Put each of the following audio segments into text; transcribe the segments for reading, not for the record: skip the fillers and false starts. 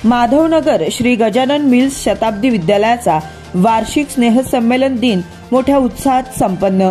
Madhavnagar Shri Gajanan mills शताब्दी विद्यालयाचा वार्षिक स्नेहसंमेलन दिन मोठ्या उत्साहात संपन्न।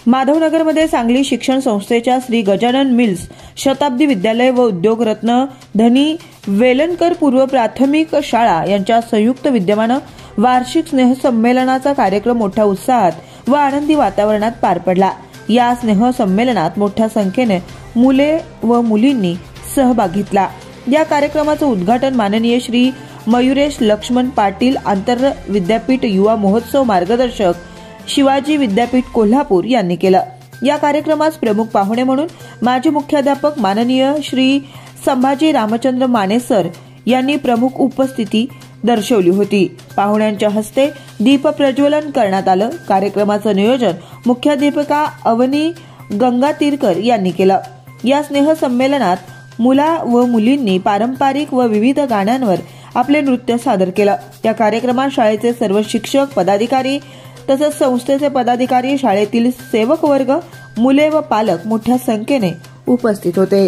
माधवनगरमध्ये सांगली शिक्षण संस्थेच्या श्री गजानन मिल्स शताब्दी विद्यालय व उद्योगरत्न धनी वेलणकर पूर्व प्राथमिक शाळा यांच्या संयुक्त विद्यमाने वार्षिक स्नेहसंमेलनाचा कार्यक्रम मोठ्या उत्साहात व आनंदी वातावरणात पार पडला। या स्नेहसंमेलनात मोठ्या संख्येने मुले व मुलींनी सहभाग घेतला। या कार्यक्रमाचे उद्घाटन माननीय श्री मयुरेश लक्ष्मण पाटील आंतर विद्यापीठ युवा महोत्सव मार्गदर्शक शिवाजी विद्यापीठ कोल्हापूर यांनी केलं। या कार्यक्रमास प्रमुख पाहुणे म्हणून माजी मुख्याध्यापक माननीय श्री संभाजी रामचंद्र माने सर यांनी प्रमुख उपस्थिती दर्शवली होती। पाहुण्यांच्या हस्ते दीप प्रज्वलन करण्यात आलं। कार्यक्रमाचं नियोजन मुख्याध्यापिका अवनी गंगातीरकर यांनी केलं। या स्नेहसंमेलनात मुला व मुलींनी पारंपरिक व विविध गाण्यांवर आपले नृत्य सादर केलं। या कार्यक्रमात शाळेचे सर्व शिक्षक पदाधिकारी तसेच संस्थेचे पदाधिकारी, शाळेतील सेवक वर्ग, मुले व पालक मोठ्या संख्येने उपस्थित होते।